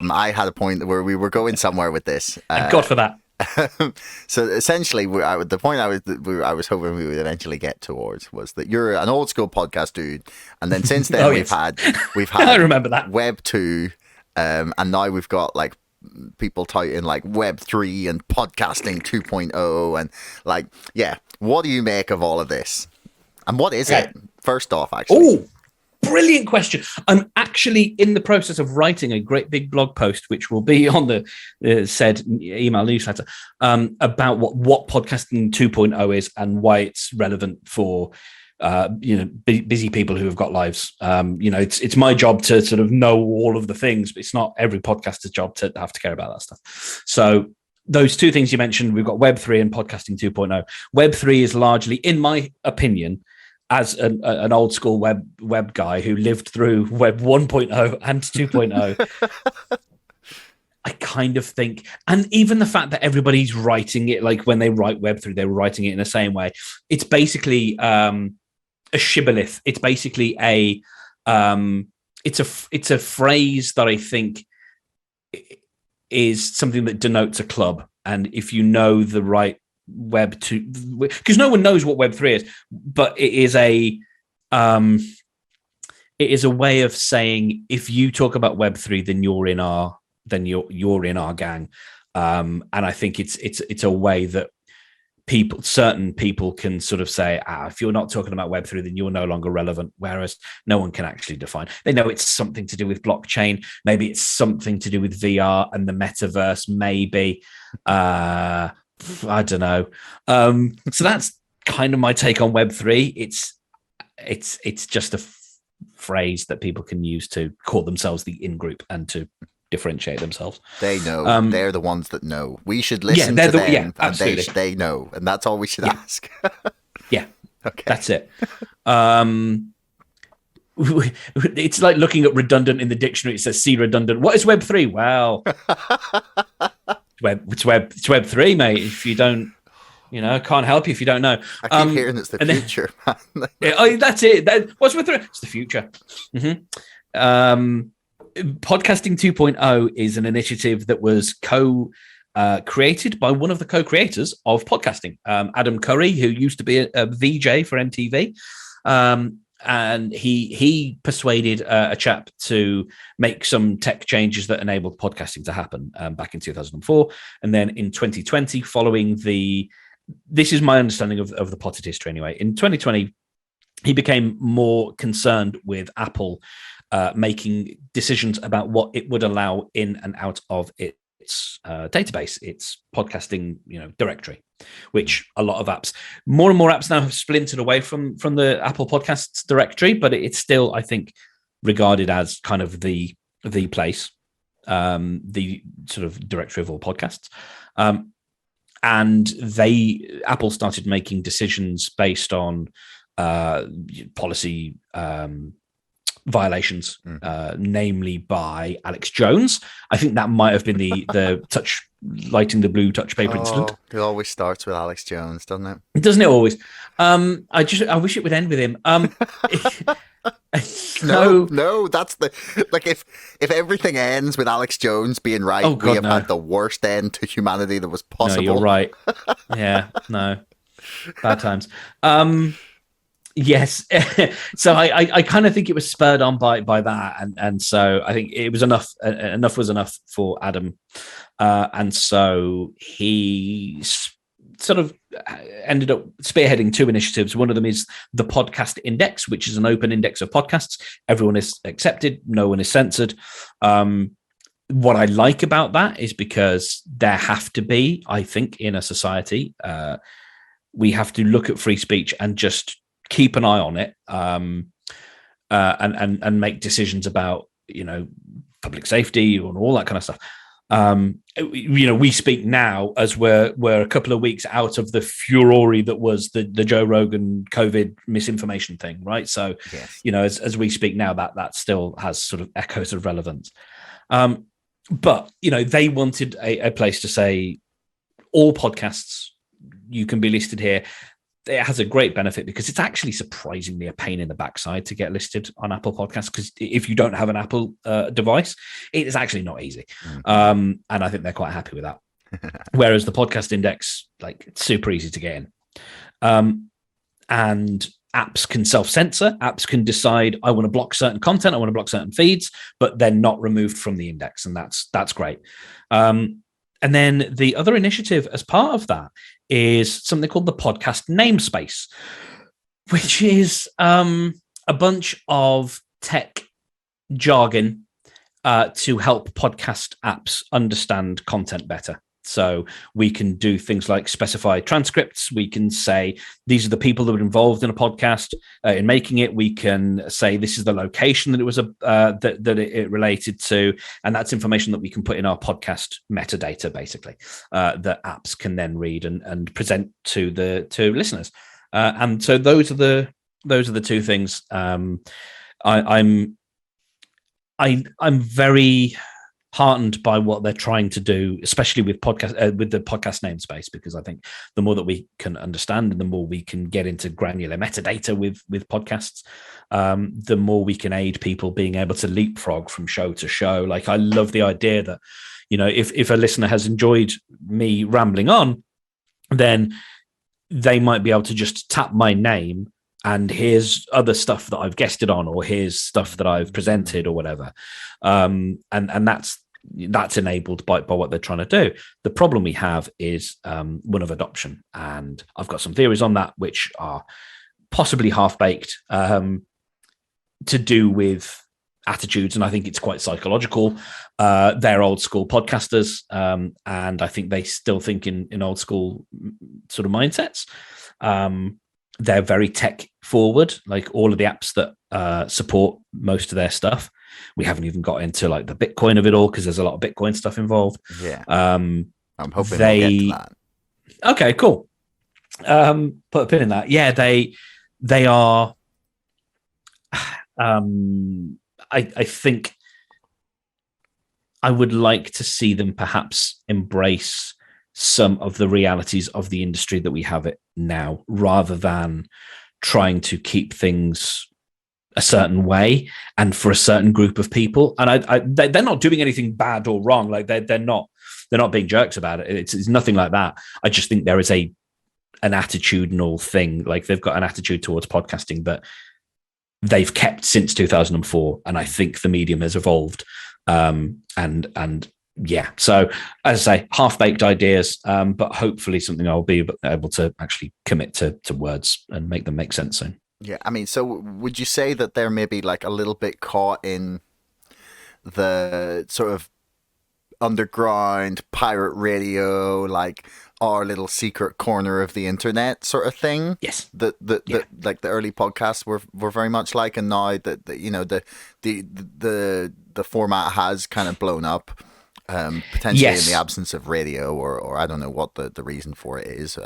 I had a point where we were going somewhere with this. Thank God for that. So essentially, the point I was hoping we would eventually get towards was that you're an old school podcast dude, and then since then we've had I remember that Web 2, and now we've got like people touting like Web 3 and podcasting 2.0, and like, yeah, what do you make of all of this? And what is it? First off, actually. Oh, brilliant question. I'm actually in the process of writing a great big blog post, which will be on the said email newsletter, about what podcasting 2.0 is and why it's relevant for busy people who have got lives. It's my job to sort of know all of the things, but it's not every podcaster's job to have to care about that stuff. So those two things you mentioned, we've got Web 3 and podcasting 2.0. Web 3 is largely, in my opinion, as an old school web guy who lived through Web 1.0 and 2.0, I kind of think, and even the fact that everybody's writing it, like when they write Web 3, they were writing it in the same way. It's basically a shibboleth. It's basically it's a phrase that I think is something that denotes a club. And if you know the right Web 2, because no one knows what Web 3 is, but it is a way of saying if you talk about Web 3, then you're in our gang. And I think it's a way that certain people can sort of say, if you're not talking about Web 3, then you're no longer relevant, whereas no one can actually define. They know it's something to do with blockchain, maybe it's something to do with VR and the metaverse, maybe. I don't know. So that's kind of my take on Web 3. It's just a phrase that people can use to call themselves the in-group and to differentiate themselves. They know. They're the ones that know. We should listen to them, and they know, and that's all we should ask. Yeah. Okay. That's it. It's like looking at redundant in the dictionary. It says, see redundant. What is Web 3? Well, it's Web 3, mate. If you don't, can't help you if you don't know. I keep hearing it's the future, man. That's it. What's Web 3? It's the future. Mm-hmm. Podcasting 2.0 is an initiative that was created by one of the co-creators of podcasting, Adam Curry, who used to be a VJ for MTV. And he persuaded a chap to make some tech changes that enabled podcasting to happen back in 2004. And then in 2020, this is my understanding of the potted history anyway. In 2020, he became more concerned with Apple making decisions about what it would allow in and out of its database, its podcasting directory, which a lot of more and more apps now have splintered away from the Apple Podcasts directory, but it's still, I think, regarded as kind of the place, the sort of directory of all podcasts. And Apple started making decisions based on policy violations, namely by Alex Jones. I think that might have been the lighting the blue touch paper incident. It always starts with Alex Jones, doesn't it? Doesn't it always? I wish it would end with him. No, that's if everything ends with Alex Jones being right, we have had the worst end to humanity that was possible. No, you're right. Yeah, no, bad times. Yes. So I kind of think it was spurred on by that. And so I think it was enough. Enough was enough for Adam. And so he sort of ended up spearheading two initiatives. One of them is the Podcast Index, which is an open index of podcasts. Everyone is accepted. No one is censored. What I like about that is because there have to be, I think, in a society, we have to look at free speech and just keep an eye on it, and make decisions about, public safety and all that kind of stuff. We speak now as we're a couple of weeks out of the furore that was the Joe Rogan COVID misinformation thing, right? So, yes. As we speak now, that still has sort of echoes of relevance. But, they wanted a place to say all podcasts, you can be listed here. it has a great benefit because it's actually surprisingly a pain in the backside to get listed on Apple Podcasts, because if you don't have an Apple device, it is actually not easy. And I think they're quite happy with that. Whereas the podcast index, like, it's super easy to get in. And apps can self-censor. Apps can decide, I want to block certain content, I want to block certain feeds, but they're not removed from the index. And that's great. And then the other initiative as part of that is something called the podcast namespace, which is a bunch of tech jargon to help podcast apps understand content better. So we can do things like specify transcripts. We can say these are the people that were involved in a podcast in making it. We can say this is the location that it was that it related to, and that's information that we can put in our podcast metadata, basically, that apps can then read and present to listeners. And so those are the two things. I'm very heartened by what they're trying to do, especially with with the podcast namespace, because I think the more that we can understand and the more we can get into granular metadata with podcasts, the more we can aid people being able to leapfrog from show to show. Like, I love the idea that, if a listener has enjoyed me rambling on, then they might be able to just tap my name and here's other stuff that I've guested on, or here's stuff that I've presented, or whatever. And that's enabled by what they're trying to do. The problem we have is one of adoption, and I've got some theories on that which are possibly half-baked, to do with attitudes, and I think it's quite psychological. They're old school podcasters, and I think they still think in old school sort of mindsets. They're very tech forward, like all of the apps that support most of their stuff. We haven't even got into like the Bitcoin of it all, because there's a lot of Bitcoin stuff involved. Yeah. I'm hoping we'll get to that. Okay, cool. Put a pin in that. Yeah, they are. I think I would like to see them perhaps embrace some of the realities of the industry that we have it now, rather than trying to keep things a certain way and for a certain group of people. And they're not doing anything bad or wrong. Like, they're not being jerks about it. It's nothing like that. I just think there is an attitudinal thing. Like, they've got an attitude towards podcasting that they've kept since 2004. And I think the medium has evolved. And yeah, so as I say, half-baked ideas, but hopefully something I'll be able to actually commit to words and make them make sense soon. Yeah, I mean, so would you say that they're maybe like a little bit caught in the sort of underground pirate radio, like our little secret corner of the internet sort of thing? Yes. That like the early podcasts were very much like, and now that the format has kind of blown up. Potentially yes. in the absence of radio, or I don't know what the reason for it is,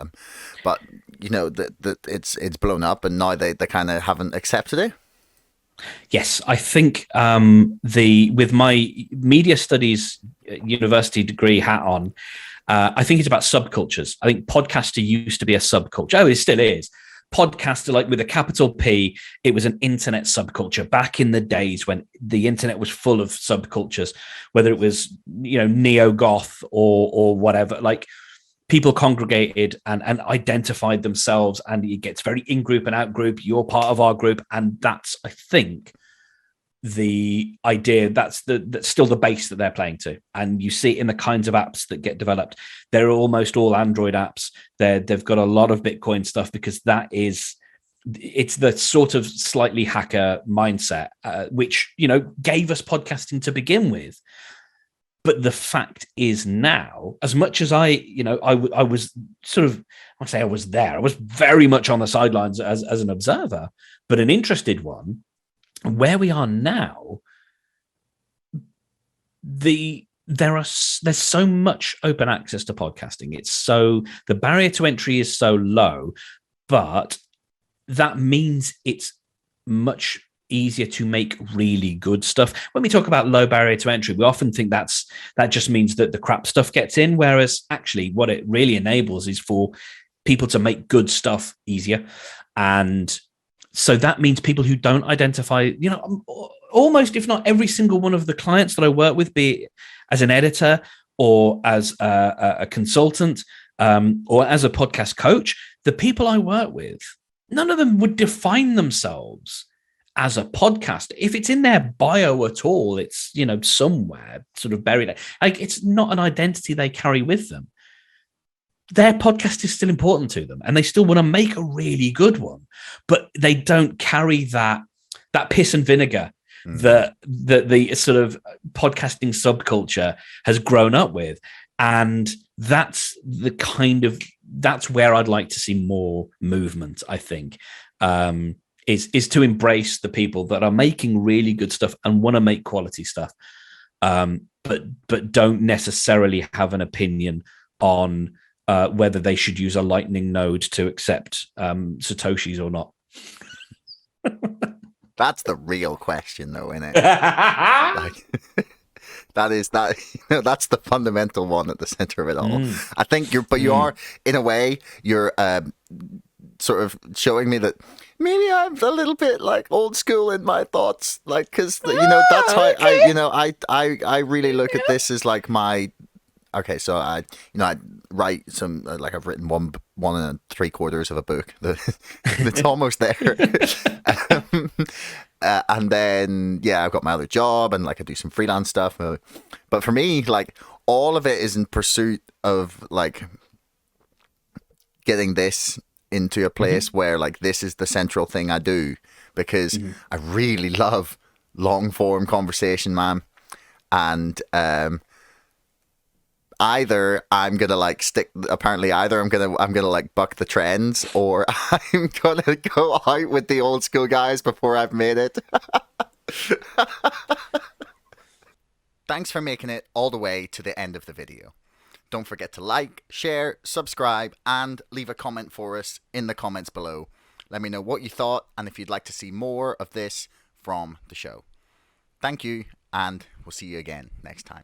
but that it's blown up, and now they kind of haven't accepted it. Yes, I think with my media studies university degree hat on, I think it's about subcultures. I think podcaster used to be a subculture. Oh, it still is. Podcaster, like with a capital P, it was an internet subculture back in the days when the internet was full of subcultures, whether it was neo-goth or whatever. Like, people congregated and identified themselves, and it gets very in-group and out-group. You're part of our group, and that's, I think, the idea. That's still the base that they're playing to, and you see it in the kinds of apps that get developed. They're almost all Android apps. They've got a lot of Bitcoin stuff, because it's the sort of slightly hacker mindset, which gave us podcasting to begin with. But the fact is now, as much as I was sort of, I say I was there, I was very much on the sidelines as an observer, but an interested one. Where we are now, there's so much open access to podcasting. The barrier to entry is so low, but that means it's much easier to make really good stuff. When we talk about low barrier to entry, we often think that just means that the crap stuff gets in, whereas actually what it really enables is for people to make good stuff easier. And so that means people who don't identify, almost if not every single one of the clients that I work with, be it as an editor or as a consultant or as a podcast coach, the people I work with, none of them would define themselves as a podcast. If it's in their bio at all, it's, somewhere sort of buried. Like, it's not an identity they carry with them. Their podcast is still important to them and they still want to make a really good one, but they don't carry that piss and vinegar that the sort of podcasting subculture has grown up with. And that's where I'd like to see more movement, I think, is to embrace the people that are making really good stuff and want to make quality stuff, but don't necessarily have an opinion on whether they should use a Lightning node to accept Satoshis or not. That's the real question, though, isn't it? That's the fundamental one at the center of it all. I think you are, in a way, you're sort of showing me that maybe I'm a little bit like old school in my thoughts, like, because that's how I really look at this as like my. Okay, so I write some, like, I've written one and 3/4 of a book. It's almost there. And then, I've got my other job and, like, I do some freelance stuff. But for me, like, all of it is in pursuit of, like, getting this into a place where, like, this is the central thing I do, because I really love long form conversation, man. And, either I'm gonna like I'm gonna like buck the trends, or I'm gonna go out with the old school guys before I've made it. Thanks for making it all the way to the end of the video. Don't forget to like, share, subscribe, and leave a comment for us in the comments below. Let me know what you thought and if you'd like to see more of this from the show. Thank you, and we'll see you again next time.